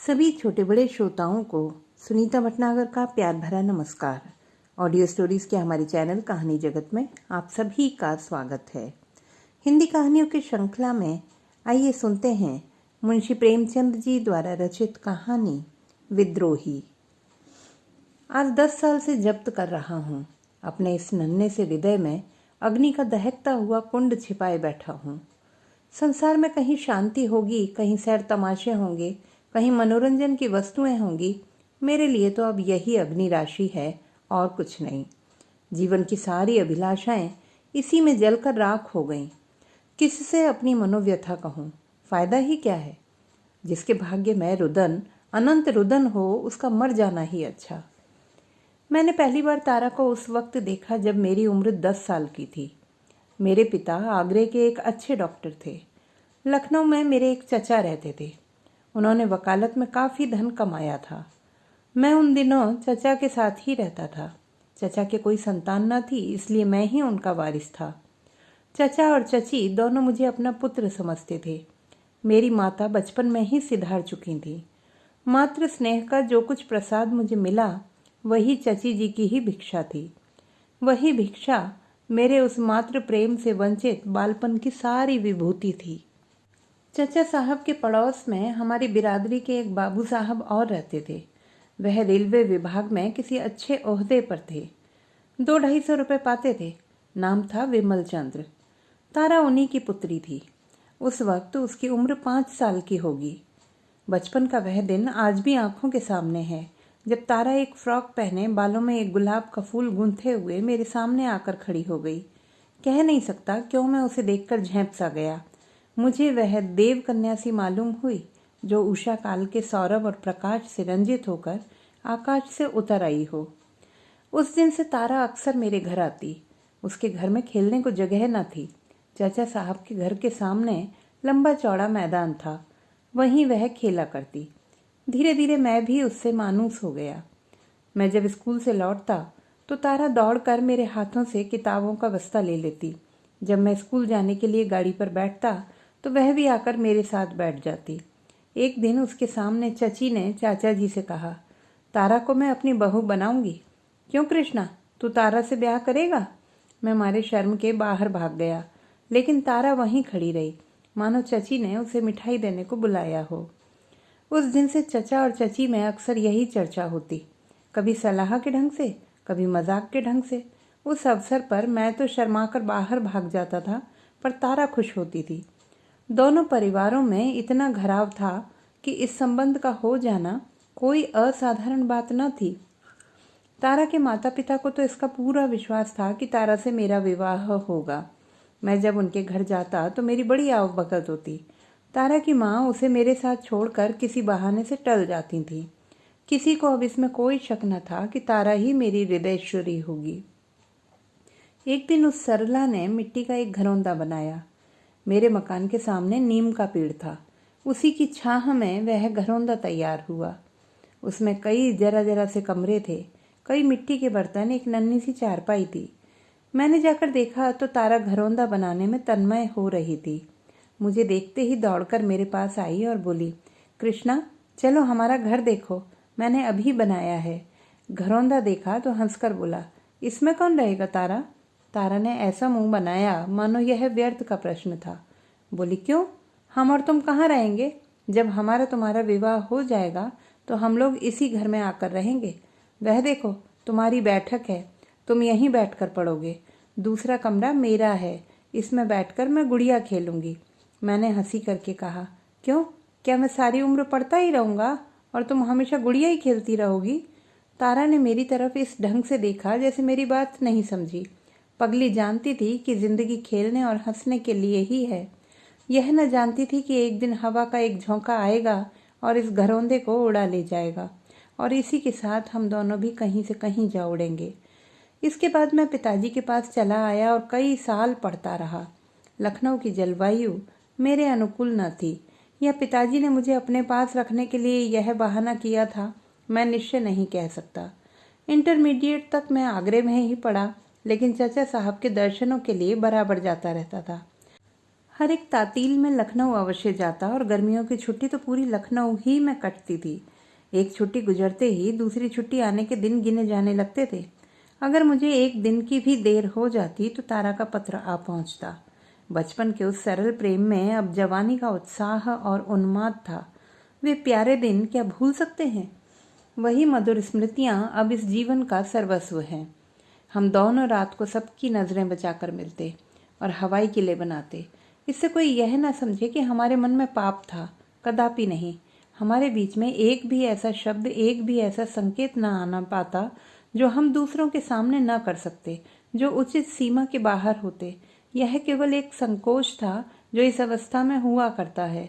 सभी छोटे बड़े श्रोताओं को सुनीता भटनागर का प्यार भरा नमस्कार। ऑडियो स्टोरीज के हमारे चैनल कहानी जगत में आप सभी का स्वागत है। हिंदी कहानियों की श्रृंखला में आइए सुनते हैं मुंशी प्रेमचंद जी द्वारा रचित कहानी विद्रोही। आज 10 साल से जब्त कर रहा हूँ। अपने इस नन्हे से हृदय में अग्नि का दहकता हुआ कुंड छिपाए बैठा हूँ। संसार में कहीं शांति होगी, कहीं सैर तमाशे होंगे, कहीं मनोरंजन की वस्तुएं होंगी। मेरे लिए तो अब यही अग्नि राशि है और कुछ नहीं। जीवन की सारी अभिलाषाएं इसी में जलकर राख हो गईं। किससे अपनी मनोव्यथा कहूँ, फायदा ही क्या है। जिसके भाग्य में रुदन अनंत रुदन हो, उसका मर जाना ही अच्छा। मैंने पहली बार तारा को उस वक्त देखा जब मेरी उम्र 10 साल की थी। मेरे पिता आगरे के एक अच्छे डॉक्टर थे। लखनऊ में मेरे एक चचा रहते थे। उन्होंने वकालत में काफ़ी धन कमाया था। मैं उन दिनों चचा के साथ ही रहता था। चचा के कोई संतान न थी, इसलिए मैं ही उनका वारिस था। चचा और चची दोनों मुझे अपना पुत्र समझते थे। मेरी माता बचपन में ही सिधार चुकी थी। मातृ स्नेह का जो कुछ प्रसाद मुझे मिला, वही चची जी की ही भिक्षा थी। वही भिक्षा मेरे उस मातृ प्रेम से वंचित बालपन की सारी विभूति थी। चचा साहब के पड़ोस में हमारी बिरादरी के एक बाबू साहब और रहते थे। वह रेलवे विभाग में किसी अच्छे ओहदे पर थे। 200-250 रुपये पाते थे। नाम था विमल चंद्र। तारा उन्हीं की पुत्री थी। उस वक्त उसकी उम्र 5 साल की होगी। बचपन का वह दिन आज भी आंखों के सामने है, जब तारा एक फ्रॉक पहने, बालों में एक गुलाब का फूल गूंथे हुए मेरे सामने आकर खड़ी हो गई। कह नहीं सकता क्यों मैं उसे देखकर झेंप सा गया। मुझे वह देव कन्या सी मालूम हुई, जो उषा काल के सौरभ और प्रकाश से रंजित होकर आकाश से उतर आई हो। उस दिन से तारा अक्सर मेरे घर आती। उसके घर में खेलने को जगह न थी। चाचा साहब के घर के सामने लंबा चौड़ा मैदान था, वहीं वह खेला करती। धीरे धीरे मैं भी उससे मानूस हो गया। मैं जब स्कूल से लौटता तो तारा दौड़कर मेरे हाथों से किताबों का बस्ता ले लेती। जब मैं स्कूल जाने के लिए गाड़ी पर बैठता तो वह भी आकर मेरे साथ बैठ जाती। एक दिन उसके सामने चची ने चाचा जी से कहा, तारा को मैं अपनी बहू बनाऊंगी। क्यों कृष्णा, तू तारा से ब्याह करेगा? मैं मारे शर्म के बाहर भाग गया, लेकिन तारा वहीं खड़ी रही, मानो चची ने उसे मिठाई देने को बुलाया हो। उस दिन से चचा और चची में अक्सर यही चर्चा होती, कभी सलाह के ढंग से, कभी मजाक के ढंग से। उस अवसर पर मैं तो शर्माकर बाहर भाग जाता था, पर तारा खुश होती थी। दोनों परिवारों में इतना घराव था कि इस संबंध का हो जाना कोई असाधारण बात न थी। तारा के माता पिता को तो इसका पूरा विश्वास था कि तारा से मेरा विवाह होगा। मैं जब उनके घर जाता तो मेरी बड़ी आवभगत होती। तारा की माँ उसे मेरे साथ छोड़कर किसी बहाने से टल जाती थी। किसी को अब इसमें कोई शक न था कि तारा ही मेरी हृदयश्वरी होगी। एक दिन उस सरला ने मिट्टी का एक घरौंदा बनाया। मेरे मकान के सामने नीम का पेड़ था। उसी की छाह में वह घरौंदा तैयार हुआ। उसमें कई जरा जरा से कमरे थे, कई मिट्टी के बर्तन, एक नन्ही सी चारपाई थी। मैंने जाकर देखा तो तारा घरौंदा बनाने में तन्मय हो रही थी। मुझे देखते ही दौड़कर मेरे पास आई और बोली, कृष्णा चलो हमारा घर देखो, मैंने अभी बनाया है। घरौंदा देखा तो हंसकर बोला, इसमें कौन रहेगा तारा? तारा ने ऐसा मुंह बनाया मानो यह व्यर्थ का प्रश्न था। बोली, क्यों, हम और तुम कहाँ रहेंगे? जब हमारा तुम्हारा विवाह हो जाएगा तो हम लोग इसी घर में आकर रहेंगे। वह देखो तुम्हारी बैठक है, तुम यहीं बैठकर पढ़ोगे। दूसरा कमरा मेरा है, इसमें बैठकर मैं गुड़िया खेलूंगी। मैंने हंसी करके कहा, क्यों, क्या मैं सारी उम्र पढ़ता ही रहूँगा और तुम हमेशा गुड़िया ही खेलती रहोगी? तारा ने मेरी तरफ इस ढंग से देखा जैसे मेरी बात नहीं समझी। पगली जानती थी कि जिंदगी खेलने और हंसने के लिए ही है। यह न जानती थी कि एक दिन हवा का एक झोंका आएगा और इस घरौंदे को उड़ा ले जाएगा, और इसी के साथ हम दोनों भी कहीं से कहीं जा उड़ेंगे। इसके बाद मैं पिताजी के पास चला आया और कई साल पढ़ता रहा। लखनऊ की जलवायु मेरे अनुकूल न थी, या पिताजी ने मुझे अपने पास रखने के लिए यह बहाना किया था, मैं निश्चय नहीं कह सकता। इंटरमीडिएट तक मैं आगरे में ही पढ़ा, लेकिन चचा साहब के दर्शनों के लिए बराबर जाता रहता था। हर एक तातील में लखनऊ अवश्य जाता और गर्मियों की छुट्टी तो पूरी लखनऊ ही में कटती थी। एक छुट्टी गुजरते ही दूसरी छुट्टी आने के दिन गिने जाने लगते थे। अगर मुझे एक दिन की भी देर हो जाती तो तारा का पत्र आ पहुंचता। बचपन के उस सरल प्रेम में अब जवानी का उत्साह और उन्माद था। वे प्यारे दिन क्या भूल सकते हैं? वही मधुर स्मृतियां अब इस जीवन का सर्वस्व हैं। हम दोनों रात को सबकी नजरें बचाकर मिलते और हवाई किले बनाते। इससे कोई यह ना समझे कि हमारे मन में पाप था, कदापि नहीं। हमारे बीच में एक भी ऐसा शब्द, एक भी ऐसा संकेत ना आना पाता जो हम दूसरों के सामने न कर सकते, जो उचित सीमा के बाहर होते। यह केवल एक संकोच था जो इस अवस्था में हुआ करता है।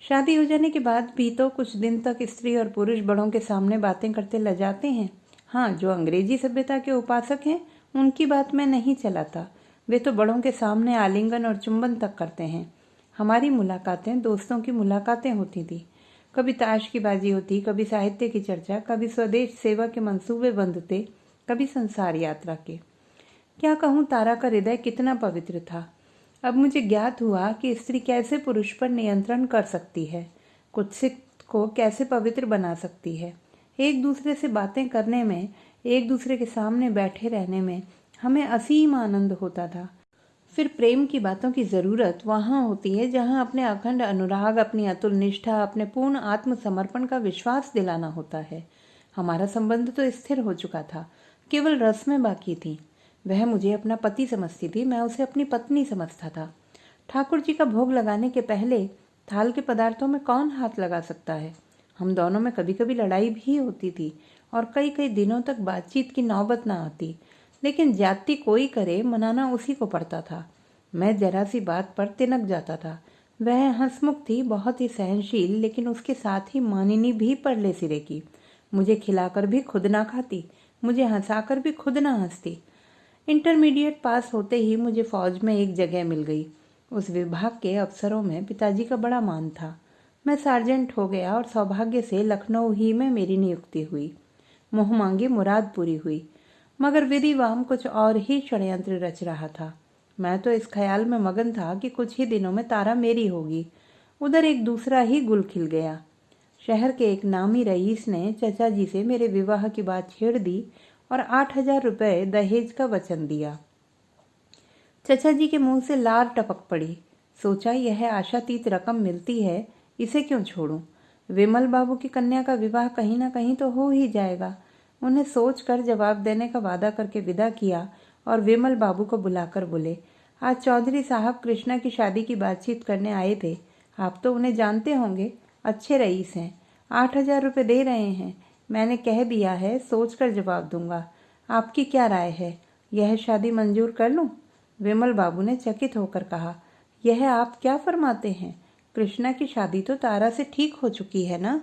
शादी हो जाने के बाद भी तो कुछ दिन तक स्त्री और पुरुष बड़ों के सामने बातें करते लजाते हैं। हाँ, जो अंग्रेजी सभ्यता के उपासक हैं उनकी बात में नहीं चलाता। वे तो बड़ों के सामने आलिंगन और चुंबन तक करते हैं। हमारी मुलाकातें दोस्तों की मुलाकातें होती थी। कभी ताश की बाजी होती, कभी साहित्य की चर्चा, कभी स्वदेश सेवा के मंसूबे बनते, कभी संसार यात्रा के। क्या कहूँ, तारा का हृदय कितना पवित्र था। अब मुझे ज्ञात हुआ कि स्त्री कैसे पुरुष पर नियंत्रण कर सकती है, कुत्सित को कैसे पवित्र बना सकती है। एक दूसरे से बातें करने में, एक दूसरे के सामने बैठे रहने में हमें असीम आनंद होता था। फिर प्रेम की बातों की जरूरत वहां होती है जहां अपने अखंड अनुराग, अपनी अतुल निष्ठा, अपने पूर्ण आत्मसमर्पण का विश्वास दिलाना होता है। हमारा संबंध तो स्थिर हो चुका था, केवल रस्में बाकी थी। वह मुझे अपना पति समझती थी, मैं उसे अपनी पत्नी समझता था। ठाकुर जी का भोग लगाने के पहले थाल के पदार्थों में कौन हाथ लगा सकता है। हम दोनों में कभी कभी लड़ाई भी होती थी और कई कई दिनों तक बातचीत की नौबत न आती, लेकिन ज्यादती कोई करे, मनाना उसी को पड़ता था। मैं जरा सी बात पर तिनक जाता था। वह हंसमुख थी, बहुत ही सहनशील, लेकिन उसके साथ ही मानिनी भी परले सिरे की। मुझे खिलाकर भी खुद ना खाती, मुझे हंसाकर भी खुद ना हंसती। इंटरमीडिएट पास होते ही मुझे फौज में एक जगह मिल गई। उस विभाग के अफसरों में पिताजी का बड़ा मान था। मैं सार्जेंट हो गया और सौभाग्य से लखनऊ ही में मेरी नियुक्ति हुई। मुँह मांगी मुराद पूरी हुई। मगर विधिवाम कुछ और ही षड्यंत्र रच रहा था। मैं तो इस ख्याल में मगन था कि कुछ ही दिनों में तारा मेरी होगी। उधर एक दूसरा ही गुल खिल गया। शहर के एक नामी रईस ने चचा जी से मेरे विवाह की बात छेड़ दी और 8,000 रुपये दहेज का वचन दिया। चचा जी के मुंह से लार टपक पड़ी। सोचा, यह आशातीत रकम मिलती है, इसे क्यों छोड़ूं। विमल बाबू की कन्या का विवाह कहीं ना कहीं तो हो ही जाएगा। उन्हें सोचकर जवाब देने का वादा करके विदा किया और विमल बाबू को बुलाकर बोले, आज चौधरी साहब कृष्णा की शादी की बातचीत करने आए थे। आप तो उन्हें जानते होंगे, अच्छे रईस हैं। 8,000 रुपये दे रहे हैं। मैंने कह दिया है, सोचकर जवाब दूंगा। आपकी क्या राय है, यह शादी मंजूर कर लूं? विमल बाबू ने चकित होकर कहा, यह आप क्या फरमाते हैं? कृष्णा की शादी तो तारा से ठीक हो चुकी है ना?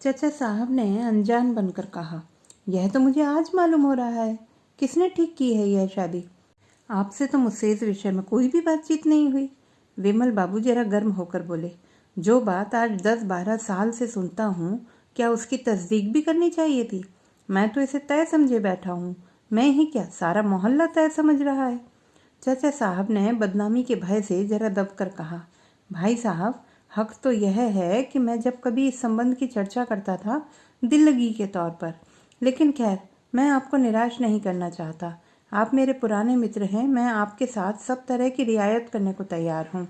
चचा साहब ने अनजान बनकर कहा, यह तो मुझे आज मालूम हो रहा है। किसने ठीक की है यह शादी? आपसे तो मुझसे इस विषय में कोई भी बातचीत नहीं हुई। विमल बाबू जरा गर्म होकर बोले, जो बात आज 10-12 साल से सुनता हूँ, क्या उसकी तस्दीक भी करनी चाहिए थी? मैं तो इसे तय समझे बैठा हूँ। मैं ही क्या, सारा मोहल्ला तय समझ रहा है। चाचा साहब ने बदनामी के भय से जरा दबकर कहा, भाई साहब, हक तो यह है कि मैं जब कभी इस संबंध की चर्चा करता था दिल लगी के तौर पर, लेकिन खैर, मैं आपको निराश नहीं करना चाहता। आप मेरे पुराने मित्र हैं, मैं आपके साथ सब तरह की रियायत करने को तैयार हूँ।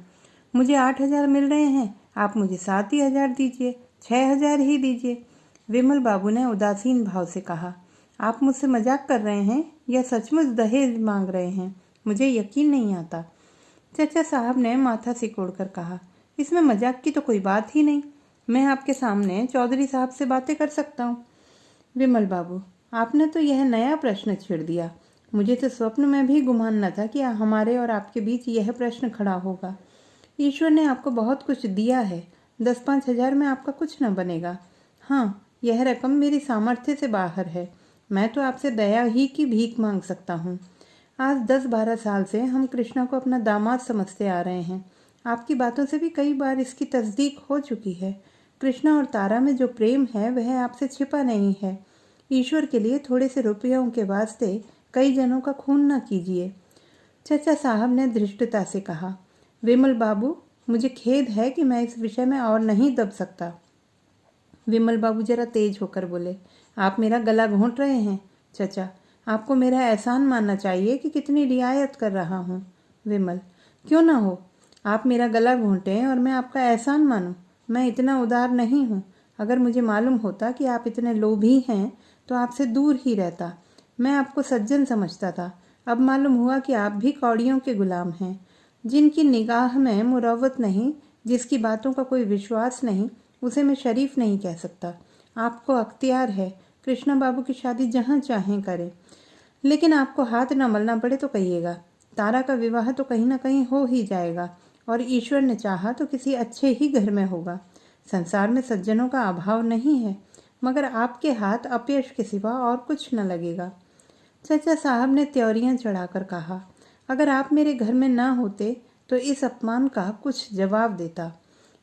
मुझे 8,000 मिल रहे हैं, आप मुझे 7,000 दीजिए, 6,000 ही दीजिए। विमल बाबू ने उदासीन भाव से कहा, आप मुझसे मजाक कर रहे हैं या सचमुच दहेज मांग रहे हैं? मुझे यकीन नहीं आता। चाचा साहब ने माथा सिकोड़कर कहा, इसमें मजाक की तो कोई बात ही नहीं। मैं आपके सामने चौधरी साहब से बातें कर सकता हूँ। विमल बाबू, आपने तो यह नया प्रश्न छेड़ दिया। मुझे तो स्वप्न में भी गुमान न था कि हमारे और आपके बीच यह प्रश्न खड़ा होगा। ईश्वर ने आपको बहुत कुछ दिया है, 10-5 हजार में आपका कुछ न बनेगा। हाँ, यह रकम मेरी सामर्थ्य से बाहर है। मैं तो आपसे दया ही की भीख मांग सकता हूँ। आज 10-12 साल से हम कृष्णा को अपना दामाद समझते आ रहे हैं। आपकी बातों से भी कई बार इसकी तस्दीक हो चुकी है। कृष्णा और तारा में जो प्रेम है वह आपसे छिपा नहीं है। ईश्वर के लिए थोड़े से रुपयों के वास्ते कई जनों का खून न कीजिए। चचा साहब ने धृष्टता से कहा, विमल बाबू, मुझे खेद है कि मैं इस विषय में और नहीं दब सकता। विमल बाबू जरा तेज होकर बोले, आप मेरा गला घोंट रहे हैं। चचा, आपको मेरा एहसान मानना चाहिए कि कितनी रियायत कर रहा हूँ। विमल, क्यों ना हो, आप मेरा गला घोंटें और मैं आपका एहसान मानूं। मैं इतना उदार नहीं हूँ। अगर मुझे मालूम होता कि आप इतने लोभी हैं तो आपसे दूर ही रहता। मैं आपको सज्जन समझता था, अब मालूम हुआ कि आप भी कौड़ियों के गुलाम हैं। जिनकी निगाह में मुरव्वत नहीं, जिसकी बातों का कोई विश्वास नहीं, उसे मैं शरीफ नहीं कह सकता। आपको अख्तियार है, कृष्णा बाबू की शादी जहाँ चाहें करें, लेकिन आपको हाथ न मलना पड़े तो कहिएगा। तारा का विवाह तो कहीं ना कहीं हो ही जाएगा, और ईश्वर ने चाहा तो किसी अच्छे ही घर में होगा। संसार में सज्जनों का अभाव नहीं है, मगर आपके हाथ अपयश के सिवा और कुछ न लगेगा। चचा साहब ने त्योरियां चढ़ाकर कहा, अगर आप मेरे घर में ना होते तो इस अपमान का कुछ जवाब देता।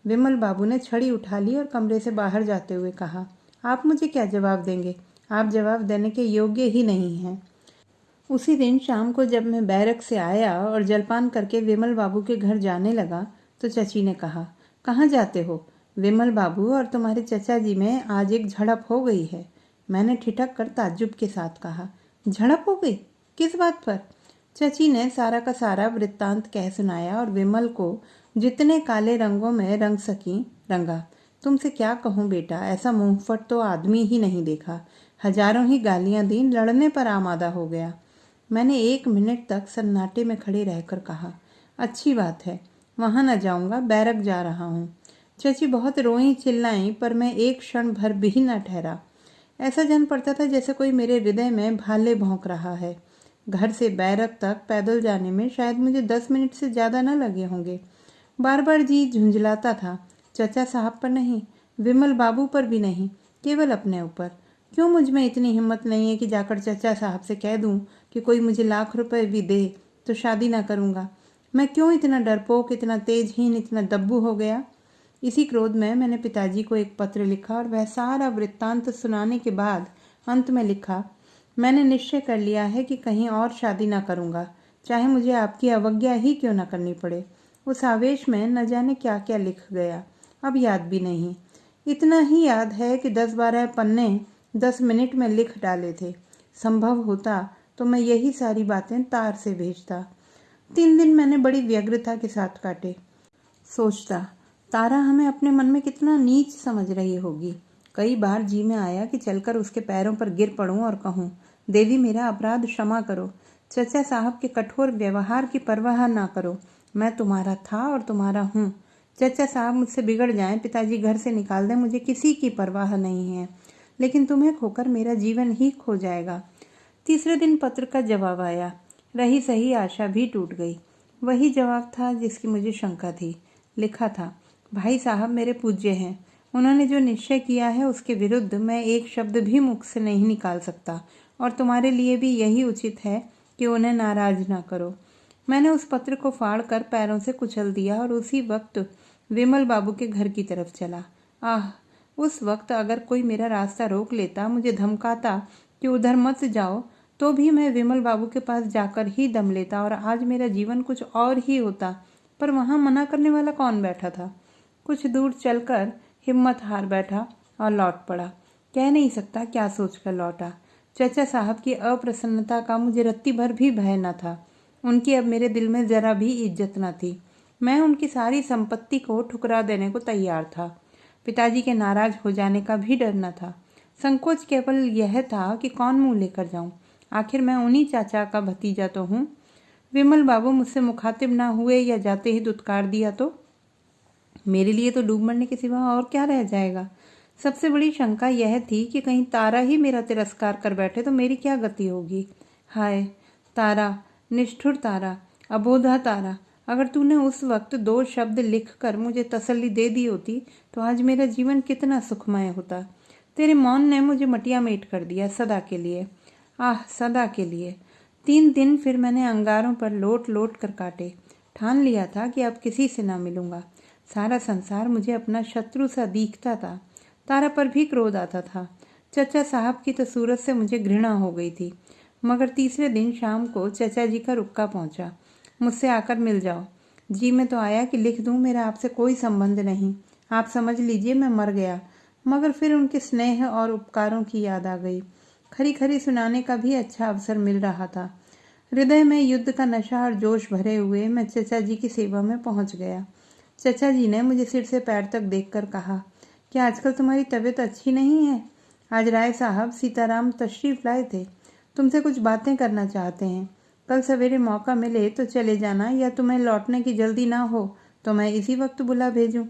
विमल बाबू ने छड़ी उठा ली और कमरे से बाहर जाते हुए कहा, आप मुझे क्या जवाब देंगे? आप जवाब देने के योग्य ही नहीं हैं। उसी दिन शाम को जब मैं बैरक से आया और जलपान करके विमल बाबू के घर जाने लगा तो चची ने कहा, कहाँ जाते हो? विमल बाबू और तुम्हारे चचा जी में आज एक झड़प हो गई है। मैंने ठिठक कर ताज्जुब के साथ कहा, झड़प हो गई? किस बात पर? चची ने सारा का सारा वृत्तांत कह सुनाया और विमल को जितने काले रंगों में रंग सकी रंगा। तुमसे क्या कहूँ बेटा, ऐसा मुंहफट तो आदमी ही नहीं देखा। हजारों ही गालियां दी, लड़ने पर आमादा हो गया। मैंने 1 मिनट तक सन्नाटे में खड़े रहकर कहा, अच्छी बात है, वहां न जाऊंगा, बैरक जा रहा हूँ। चची बहुत रोई चिल्लाई, पर मैं एक क्षण भर भी न ठहरा। ऐसा जान पड़ता था जैसे कोई मेरे हृदय में भाले भौंक रहा है। घर से बैरक तक पैदल जाने में शायद मुझे 10 मिनट से ज्यादा न लगे होंगे। बार बार जी झुंझलाता था, चचा साहब पर नहीं, विमल बाबू पर भी नहीं, केवल अपने ऊपर। क्यों मुझ में इतनी हिम्मत नहीं है कि जाकर चचा साहब से कह दूं कि कोई मुझे लाख रुपए भी दे तो शादी ना करूंगा? मैं क्यों इतना डरपोक, इतना तेजहीन, इतना दब्बू हो गया? इसी क्रोध में मैंने पिताजी को एक पत्र लिखा और वह सारा वृत्तांत सुनाने के बाद अंत में लिखा, मैंने निश्चय कर लिया है कि कहीं और शादी ना करूंगा, चाहे मुझे आपकी अवज्ञा ही क्यों ना करनी पड़े। उस आवेश में न जाने क्या क्या लिख गया, अब याद भी नहीं। इतना ही याद है कि 10-12 पन्ने 10 मिनट में लिख डाले थे। संभव होता तो मैं यही सारी बातें तार से भेजता। 3 दिन मैंने बड़ी व्यग्रता के साथ काटे। सोचता, तारा हमें अपने मन में कितना नीच समझ रही होगी। कई बार जी में आया कि चलकर उसके पैरों पर गिर पड़ूं और कहूं, देवी मेरा अपराध क्षमा करो, चचा साहब के कठोर व्यवहार की परवाह ना करो, मैं तुम्हारा था और तुम्हारा हूँ। चचा साहब मुझसे बिगड़ जाएं, पिताजी घर से निकाल दें, मुझे किसी की परवाह नहीं है, लेकिन तुम्हें खोकर मेरा जीवन ही खो जाएगा। तीसरे दिन पत्र का जवाब आया। रही सही आशा भी टूट गई। वही जवाब था जिसकी मुझे शंका थी। लिखा था, भाई साहब मेरे पूज्य हैं, उन्होंने जो निश्चय किया है उसके विरुद्ध मैं एक शब्द भी मुख से नहीं निकाल सकता, और तुम्हारे लिए भी यही उचित है कि उन्हें नाराज ना करो। मैंने उस पत्र को फाड़ कर पैरों से कुचल दिया और उसी वक्त विमल बाबू के घर की तरफ चला। आह, उस वक्त अगर कोई मेरा रास्ता रोक लेता, मुझे धमकाता कि उधर मत जाओ, तो भी मैं विमल बाबू के पास जाकर ही दम लेता और आज मेरा जीवन कुछ और ही होता। पर वहां मना करने वाला कौन बैठा था? कुछ दूर चलकर हिम्मत हार बैठा और लौट पड़ा। कह नहीं सकता क्या सोचकर लौटा। चचा साहब की अप्रसन्नता का मुझे रत्ती भर भी भय न था। उनकी अब मेरे दिल में जरा भी इज्जत न थी। मैं उनकी सारी संपत्ति को ठुकरा देने को तैयार था। पिताजी के नाराज हो जाने का भी डर न था। संकोच केवल यह था कि कौन मुंह लेकर जाऊं। आखिर मैं उन्हीं चाचा का भतीजा तो हूँ। विमल बाबू मुझसे मुखातिब ना हुए या जाते ही दुत्कार दिया तो मेरे लिए तो डूब मरने के सिवा और क्या रह जाएगा। सबसे बड़ी शंका यह थी कि कहीं तारा ही मेरा तिरस्कार कर बैठे तो मेरी क्या गति होगी। हाय तारा, निष्ठुर तारा, अबोधा तारा, अगर तूने उस वक्त 2 शब्द लिखकर मुझे तसल्ली दे दी होती तो आज मेरा जीवन कितना सुखमय होता। तेरे मौन ने मुझे मटिया मेट कर दिया, सदा के लिए। आह, सदा के लिए। 3 दिन फिर मैंने अंगारों पर लोट लोट कर काटे। ठान लिया था कि अब किसी से ना मिलूंगा। सारा संसार मुझे अपना शत्रु सा दिखता था। तारा पर भी क्रोध आता था। चचा साहब की तो सूरत से मुझे घृणा हो गई थी। मगर तीसरे दिन शाम को चचा जी का रुक्का पहुंचा। मुझसे आकर मिल जाओ। जी में तो आया कि लिख दूं, मेरा आपसे कोई संबंध नहीं, आप समझ लीजिए मैं मर गया। मगर फिर उनके स्नेह और उपकारों की याद आ गई। खरी खरी सुनाने का भी अच्छा अवसर मिल रहा था। हृदय में युद्ध का नशा और जोश भरे हुए मैं चचा जी की सेवा में पहुंच गया। चचा जी ने मुझे सिर से पैर तक देखकर कहा, क्या आजकल तुम्हारी तबीयत अच्छी नहीं है? आज राय साहब सीताराम तशरीफ लाए थे, तुमसे कुछ बातें करना चाहते हैं। कल सवेरे मौका मिले तो चले जाना, या तुम्हें लौटने की जल्दी ना हो तो मैं इसी वक्त बुला भेजूं।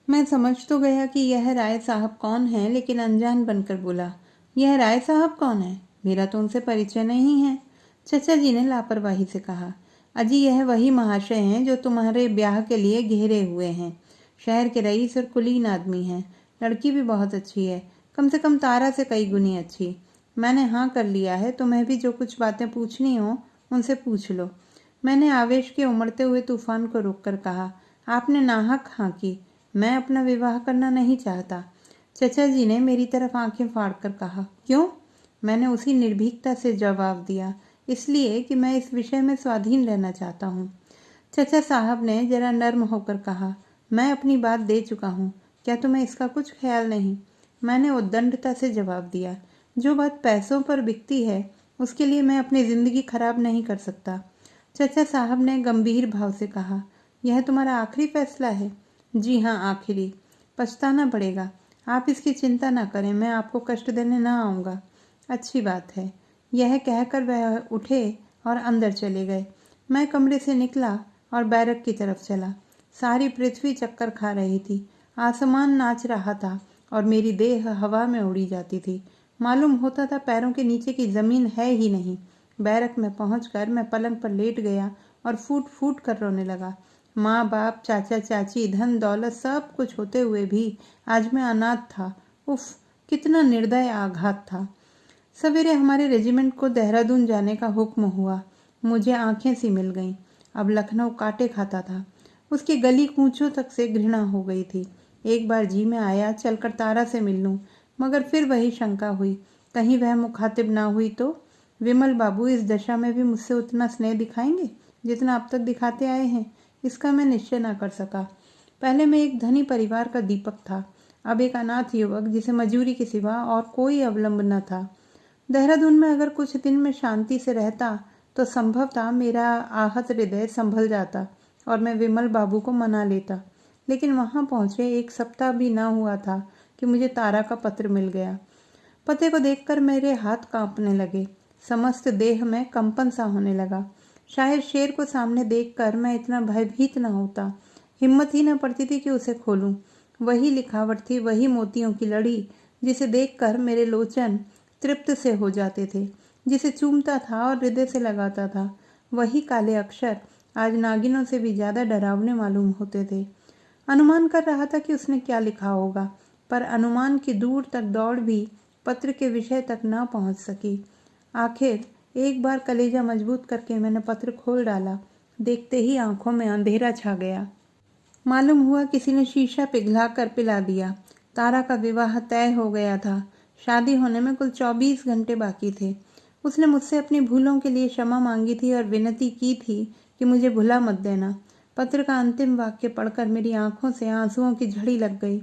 मैं समझ तो गया कि यह राय साहब कौन है, लेकिन अनजान बनकर बोला, यह राय साहब कौन है? मेरा तो उनसे परिचय नहीं है। चचा जी ने लापरवाही से कहा, अजी यह वही महाशय हैं जो तुम्हारे ब्याह के लिए घेरे हुए हैं। शहर के रईस और कुलीन आदमी हैं। लड़की भी बहुत अच्छी है, कम से कम तारा से कई गुनी अच्छी। मैंने हाँ कर लिया है, तुम्हें भी जो कुछ बातें पूछनी हो उनसे पूछ लो। मैंने आवेश के उमड़ते हुए तूफान को रोककर कहा, आपने नाहक हाँ की, मैं अपना विवाह करना नहीं चाहता। चचा जी ने मेरी तरफ आंखें फाड़कर कहा, क्यों? मैंने उसी निर्भीकता से जवाब दिया, इसलिए कि मैं इस विषय में स्वाधीन रहना चाहता हूँ। चचा साहब ने जरा नर्म होकर कहा, मैं अपनी बात दे चुका हूँ, क्या तुम्हें इसका कुछ ख्याल नहीं? मैंने उद्दंडता से जवाब दिया, जो बात पैसों पर बिकती है उसके लिए मैं अपनी जिंदगी खराब नहीं कर सकता। चचा साहब ने गंभीर भाव से कहा, यह तुम्हारा आखिरी फैसला है? जी हाँ, आखिरी। पछताना पड़ेगा। आप इसकी चिंता ना करें, मैं आपको कष्ट देने ना आऊँगा। अच्छी बात है। यह कहकर वह उठे और अंदर चले गए। मैं कमरे से निकला और बैरक की तरफ चला। सारी पृथ्वी चक्कर खा रही थी। आसमान नाच रहा था और मेरी देह हवा में उड़ी जाती थी। मालूम होता था पैरों के नीचे की जमीन है ही नहीं। बैरक में पहुंचकर मैं पलंग पर लेट गया और फूट फूट कर रोने लगा। माँ बाप, चाचा चाची, धन दौलत सब कुछ होते हुए भी आज मैं अनाथ था। उफ, कितना निर्दय आघात था। सवेरे हमारे रेजिमेंट को देहरादून जाने का हुक्म हुआ। मुझे आंखें सी मिल गईं। अब लखनऊ कांटे खाता था। उसकी गली कूचों तक से घृणा हो गई थी। एक बार जी में आया चलकर तारा से मिल लूं, मगर फिर वही शंका हुई, कहीं वह मुखातिब ना हुई तो? विमल बाबू इस दशा में भी मुझसे उतना स्नेह दिखाएंगे जितना अब तक दिखाते आए हैं? इसका मैं निश्चय न कर सका। पहले मैं एक धनी परिवार का दीपक था, अब एक अनाथ युवक जिसे मजूरी के सिवा और कोई अवलंब न था। देहरादून में अगर कुछ दिन में शांति से रहता तो संभवतः मेरा आहत हृदय संभल जाता और मैं विमल बाबू को मना लेता। लेकिन वहां पहुंचे एक सप्ताह भी न हुआ था कि मुझे तारा का पत्र मिल गया। पते को देखकर मेरे हाथ कांपने लगे, समस्त देह में कंपन सा होने लगा। शायद शेर को सामने देखकर मैं इतना भयभीत न होता। हिम्मत ही न पड़ती थी कि उसे खोलूं। वही लिखावट थी, वही मोतियों की लड़ी, जिसे देखकर मेरे लोचन तृप्त से हो जाते थे, जिसे चूमता था और हृदय से लगाता था। वही काले अक्षर आज नागिनों से भी ज्यादा डरावने मालूम होते थे। अनुमान कर रहा था कि उसने क्या लिखा होगा, पर अनुमान की दूर तक दौड़ भी पत्र के विषय तक न पहुंच सकी। आखिर एक बार कलेजा मजबूत करके मैंने पत्र खोल डाला। देखते ही आंखों में अंधेरा छा गया। मालूम हुआ किसी ने शीशा पिघला कर पिला दिया। तारा का विवाह तय हो गया था। शादी होने में कुल 24 घंटे बाकी थे। उसने मुझसे अपनी भूलों के लिए क्षमा मांगी थी और विनती की थी कि मुझे भुला मत देना। पत्र का अंतिम वाक्य पढ़कर मेरी आंखों से आंसुओं की झड़ी लग गई।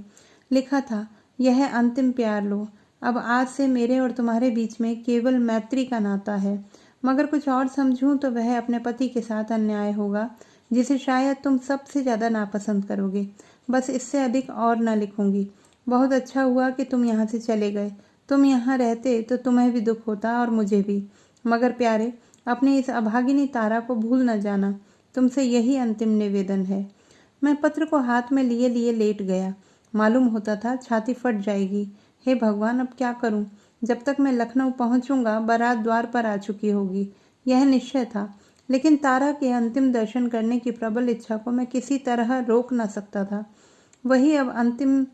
लिखा था, यह अंतिम प्यार लो। अब आज से मेरे और तुम्हारे बीच में केवल मैत्री का नाता है, मगर कुछ और समझूं तो वह अपने पति के साथ अन्याय होगा, जिसे शायद तुम सबसे ज्यादा नापसंद करोगे। बस इससे अधिक और न लिखूंगी। बहुत अच्छा हुआ कि तुम यहाँ से चले गए। तुम यहाँ रहते तो तुम्हें भी दुख होता और मुझे भी। मगर प्यारे, अपनी इस अभागिनी तारा को भूल न जाना। तुमसे यही अंतिम निवेदन है। मैं पत्र को हाथ में लिए लिए लेट गया। मालूम होता था छाती फट जाएगी। हे भगवान, अब क्या करूं? जब तक मैं लखनऊ पहुंचूंगा बारात द्वार पर आ चुकी होगी, यह निश्चय था। लेकिन तारा के अंतिम दर्शन करने की प्रबल इच्छा को मैं किसी तरह रोक न सकता था। वही अब अंतिम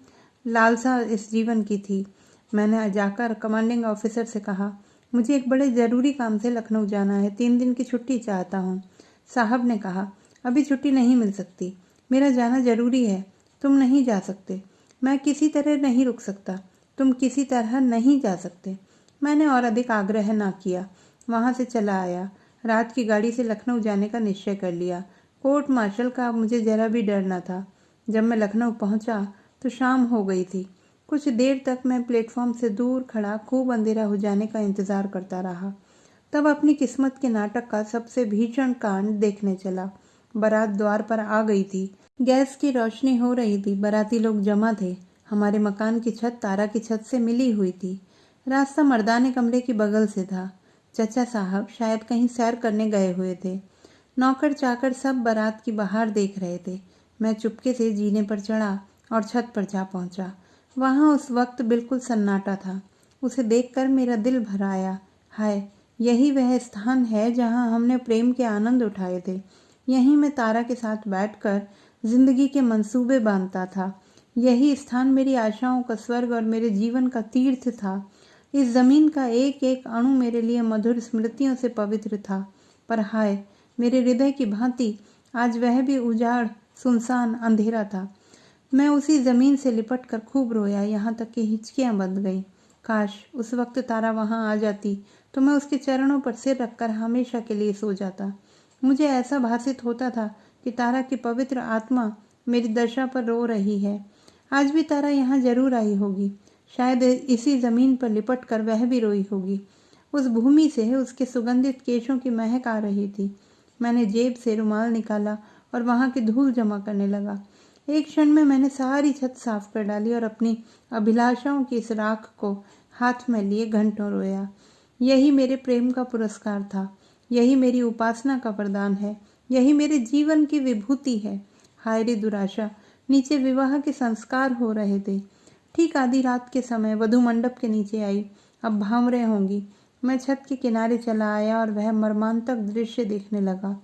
लालसा इस जीवन की थी। मैंने जाकर कमांडिंग ऑफिसर से कहा, मुझे एक बड़े जरूरी काम से लखनऊ जाना है, 3 दिन की छुट्टी चाहता हूँ। साहब ने कहा, अभी छुट्टी नहीं मिल सकती, मेरा जाना जरूरी है, तुम नहीं जा सकते। मैं किसी तरह नहीं रुक सकता, तुम किसी तरह नहीं जा सकते। मैंने और अधिक आग्रह ना किया, वहां से चला आया। रात की गाड़ी से लखनऊ जाने का निश्चय कर लिया। कोर्ट मार्शल का अब मुझे जरा भी डर न था। जब मैं लखनऊ पहुंचा तो शाम हो गई थी। कुछ देर तक मैं प्लेटफॉर्म से दूर खड़ा खूब अंधेरा हो जाने का इंतजार करता रहा। तब अपनी किस्मत के नाटक का सबसे भीषण कांड देखने चला। बारात द्वार पर आ गई थी। गैस की रोशनी हो रही थी। बाराती लोग जमा थे। हमारे मकान की छत तारा की छत से मिली हुई थी। रास्ता मर्दाने कमरे की बगल से था। चचा साहब शायद कहीं सैर करने गए हुए थे। नौकर चाकर सब बारात की बाहर देख रहे थे। मैं चुपके से जीने पर चढ़ा और छत पर जा पहुंचा। वहां उस वक्त बिल्कुल सन्नाटा था। उसे देखकर मेरा दिल भर आया। हाय, यही वह स्थान है जहां हमने प्रेम के आनंद उठाए थे। यहीं मैं तारा के साथ बैठकर जिंदगी के मंसूबे बांधता था। यही स्थान मेरी आशाओं का स्वर्ग और मेरे जीवन का तीर्थ था। इस जमीन का एक एक अणु मेरे लिए मधुर स्मृतियों से पवित्र था। पर हाय, मेरे हृदय की भांति आज वह भी उजाड़, सुनसान, अंधेरा था। मैं उसी जमीन से लिपट कर खूब रोया, यहाँ तक कि हिचकियां बंध गईं। काश उस वक्त तारा वहां आ जाती तो मैं उसके चरणों पर सिर रखकर हमेशा के लिए सो जाता। मुझे ऐसा भासित होता था कि तारा की पवित्र आत्मा मेरी दशा पर रो रही है। आज भी तारा यहाँ जरूर आई होगी। शायद इसी जमीन पर लिपट कर वह भी रोई होगी। उस भूमि से उसके सुगंधित केशों की महक आ रही थी। मैंने जेब से रुमाल निकाला और वहां की धूल जमा करने लगा। एक क्षण में मैंने सारी छत साफ कर डाली और अपनी अभिलाषाओं की इस राख को हाथ में लिए घंटों रोया। यही मेरे प्रेम का पुरस्कार था। यही मेरी उपासना का वरदान है। यही मेरे जीवन की विभूति है। हाय रे दुराशा, नीचे विवाह के संस्कार हो रहे थे। ठीक आधी रात के समय वधू मंडप के नीचे आई। अब भांवरे होंगी। मैं छत के किनारे चला आया और वह मर्मांतक दृश्य देखने लगा।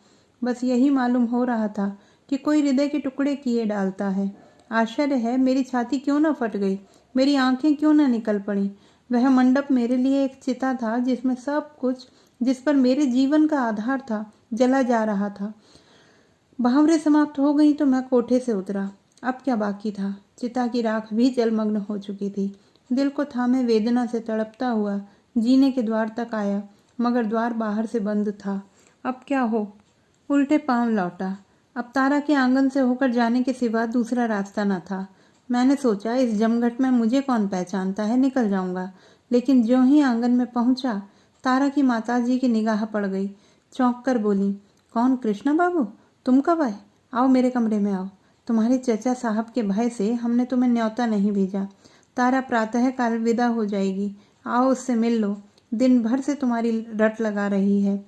बस यही मालूम हो रहा था कि कोई हृदय के टुकड़े किए डालता है। आश्चर्य है, मेरी छाती क्यों न फट गई, मेरी आंखें क्यों न निकल पड़ी। वह मंडप मेरे लिए एक चिता था जिसमें सब कुछ, जिस पर मेरे जीवन का आधार था, जला जा रहा था। भावरे समाप्त हो गई तो मैं कोठे से उतरा। अब क्या बाकी था? चिता की राख भी जलमग्न हो चुकी थी। दिल को थामे वेदना से तड़पता हुआ जीने के द्वार तक आया, मगर द्वार बाहर से बंद था। अब क्या हो? उल्टे पांव लौटा। अब तारा के आंगन से होकर जाने के सिवा दूसरा रास्ता न था। मैंने सोचा इस जमघट में मुझे कौन पहचानता है, निकल जाऊंगा। लेकिन ज्यों ही आंगन में पहुंचा, तारा की माताजी की निगाह पड़ गई। चौंक कर बोली, कौन? कृष्णा बाबू, तुम कब आए? आओ मेरे कमरे में आओ। तुम्हारे चचा साहब के भय से हमने तुम्हें न्योता नहीं भेजा। तारा प्रातः काल विदा हो जाएगी, आओ उससे मिल लो। दिन भर से तुम्हारी रट लगा रही है।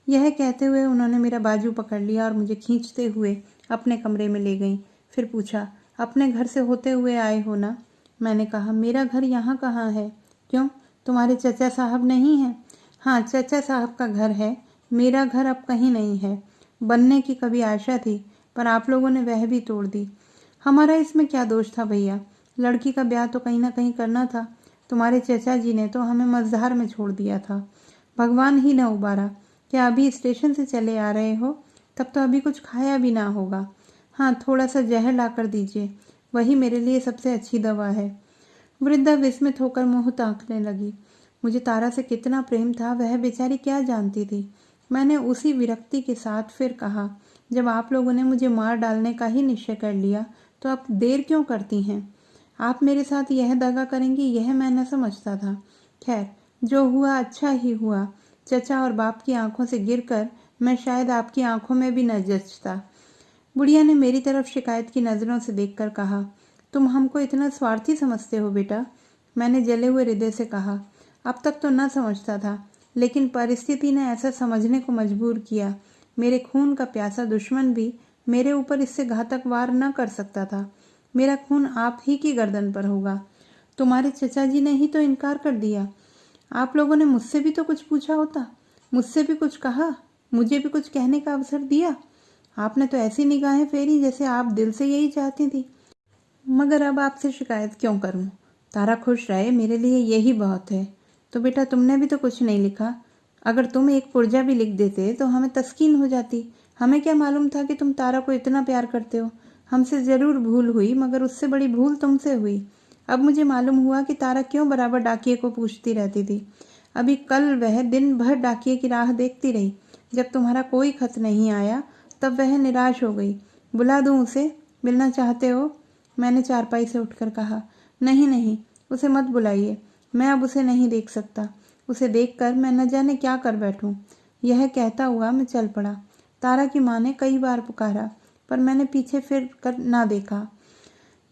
यह कहते हुए उन्होंने मेरा बाजू पकड़ लिया और मुझे खींचते हुए अपने कमरे में ले गईं। फिर पूछा, अपने घर से होते हुए आए हो ना? मैंने कहा, मेरा घर यहाँ कहाँ है? क्यों, तुम्हारे चचा साहब नहीं हैं? हाँ, चचा साहब का घर है। मेरा घर अब कहीं नहीं है। बनने की कभी आशा थी, पर आप लोगों ने वह भी तोड़ दी। हमारा इसमें क्या दोष था भैया? लड़की का ब्याह तो कहीं ना कहीं करना था। तुम्हारे चचा जी ने तो हमें मझधार में छोड़ दिया था। भगवान ही न उबारा। क्या अभी स्टेशन से चले आ रहे हो? तब तो अभी कुछ खाया भी ना होगा। हाँ, थोड़ा सा जहर ला कर दीजिए, वही मेरे लिए सबसे अच्छी दवा है। वृद्धा विस्मित होकर मुंह ताकने लगी। मुझे तारा से कितना प्रेम था वह बेचारी क्या जानती थी। मैंने उसी विरक्ति के साथ फिर कहा, जब आप लोगों ने मुझे मार डालने का ही निश्चय कर लिया तो अब देर क्यों करती हैं? आप मेरे साथ यह दगा करेंगी यह मैं न समझता था। खैर, जो हुआ अच्छा ही हुआ। चचा और बाप की आंखों से गिरकर मैं शायद आपकी आंखों में भी न जचता। बुढ़िया ने मेरी तरफ शिकायत की नजरों से देखकर कहा, तुम हमको इतना स्वार्थी समझते हो बेटा? मैंने जले हुए हृदय से कहा, अब तक तो न समझता था, लेकिन परिस्थिति ने ऐसा समझने को मजबूर किया। मेरे खून का प्यासा दुश्मन भी मेरे ऊपर इससे घातक वार न कर सकता था। मेरा खून आप ही की गर्दन पर होगा। तुम्हारे चचा जी ने ही तो इनकार कर दिया। आप लोगों ने मुझसे भी तो कुछ पूछा होता, मुझसे भी कुछ कहा, मुझे भी कुछ कहने का अवसर दिया। आपने तो ऐसी निगाहें फेरी जैसे आप दिल से यही चाहती थी। मगर अब आपसे शिकायत क्यों करूं? तारा खुश रहे, मेरे लिए यही बहुत है। तो बेटा, तुमने भी तो कुछ नहीं लिखा। अगर तुम एक पुर्जा भी लिख देते तो हमें तस्कीन हो जाती। हमें क्या मालूम था कि तुम तारा को इतना प्यार करते हो। हमसे जरूर भूल हुई, मगर उससे बड़ी भूल तुमसे हुई। अब मुझे मालूम हुआ कि तारा क्यों बराबर डाकिये को पूछती रहती थी। अभी कल वह दिन भर डाकिये की राह देखती रही। जब तुम्हारा कोई खत नहीं आया तब वह निराश हो गई। बुला दूं उसे? मिलना चाहते हो? मैंने चारपाई से उठकर कहा। नहीं नहीं, उसे मत बुलाइए, मैं अब उसे नहीं देख सकता। उसे देखकर मैं न जाने क्या कर बैठूं। यह कहता हुआ मैं चल पड़ा। तारा की माँ ने कई बार पुकारा, पर मैंने पीछे फिर कर ना देखा।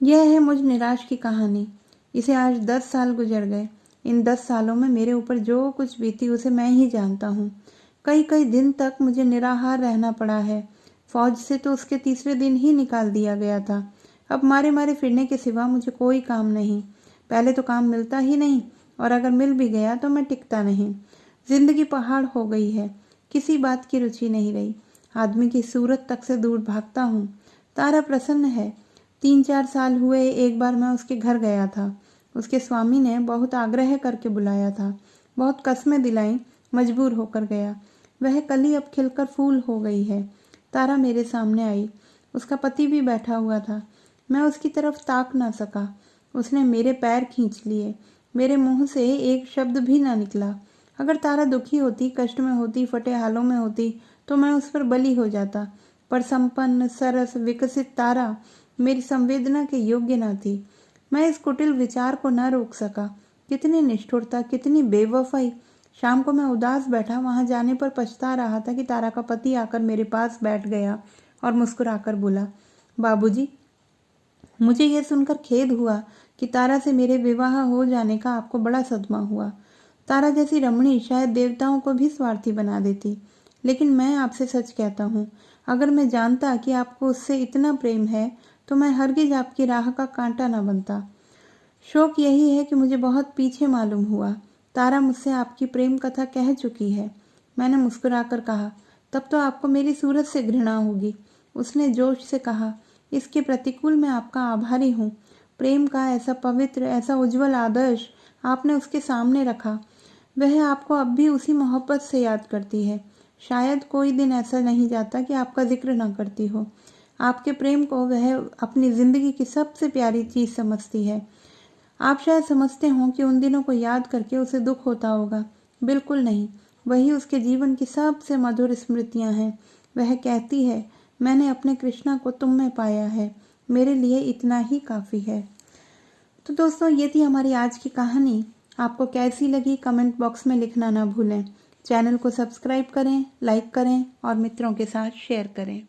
यह है मुझ निराश की कहानी। इसे आज 10 साल गुजर गए। इन 10 सालों में मेरे ऊपर जो कुछ बीती उसे मैं ही जानता हूँ। कई कई दिन तक मुझे निराहार रहना पड़ा है। फौज से तो उसके तीसरे दिन ही निकाल दिया गया था। अब मारे मारे फिरने के सिवा मुझे कोई काम नहीं। पहले तो काम मिलता ही नहीं, और अगर मिल भी गया तो मैं टिकता नहीं। जिंदगी पहाड़ हो गई है, किसी बात की रुचि नहीं रही। आदमी की सूरत तक से दूर भागता हूँ। तारा प्रसन्न है। 3-4 साल हुए एक बार मैं उसके घर गया था। उसके स्वामी ने बहुत आग्रह करके बुलाया था, बहुत कस्में दिलाई, मजबूर होकर गया। वह कली अब खिलकर फूल हो गई है। तारा मेरे सामने आई। उसका पति भी बैठा हुआ था। मैं उसकी तरफ ताक ना सका। उसने मेरे पैर खींच लिए। मेरे मुंह से एक शब्द भी ना निकला। अगर तारा दुखी होती, कष्ट में होती, फटे हालों में होती, तो मैं उस पर बली हो जाता। पर संपन्न, सरस, विकसित तारा मेरी संवेदना के योग्य न थी। मैं इस कुटिल विचार को न रोक सका। कितनी निष्ठुरता, कितनी बेवफाई। शाम को मैं उदास बैठा वहां जाने पर पछता रहा था कि तारा का पति आकर मेरे पास बैठ गया और मुस्कुराकर बोला, बाबूजी। मुझे यह सुनकर खेद हुआ कि तारा से मेरे विवाह हो जाने का आपको बड़ा सदमा हुआ। तारा जैसी रमणी शायद देवताओं को भी स्वार्थी बना देती। लेकिन मैं आपसे सच कहता हूँ, अगर मैं जानता कि आपको उससे इतना प्रेम है तो मैं हरगिज आपकी राह का कांटा न बनता। शौक यही है कि मुझे बहुत पीछे मालूम हुआ। तारा मुझसे आपकी प्रेम कथा कह चुकी है। मैंने मुस्कुराकर कहा, तब तो आपको मेरी सूरत से घृणा होगी। उसने जोश से कहा, इसके प्रतिकूल मैं आपका आभारी हूँ। प्रेम का ऐसा पवित्र, ऐसा उज्जवल आदर्श आपने उसके सामने रखा। वह आपको अब भी उसी मोहब्बत से याद करती है। शायद कोई दिन ऐसा नहीं जाता कि आपका जिक्र न करती हो। आपके प्रेम को वह अपनी जिंदगी की सबसे प्यारी चीज समझती है। आप शायद समझते हो कि उन दिनों को याद करके उसे दुख होता होगा। बिल्कुल नहीं, वही उसके जीवन की सबसे मधुर स्मृतियां हैं। वह कहती है, मैंने अपने कृष्णा को तुम में पाया है, मेरे लिए इतना ही काफी है। तो दोस्तों, ये थी हमारी आज की कहानी। आपको कैसी लगी कमेंट बॉक्स में लिखना ना भूलें। चैनल को सब्सक्राइब करें, लाइक करें और मित्रों के साथ शेयर करें।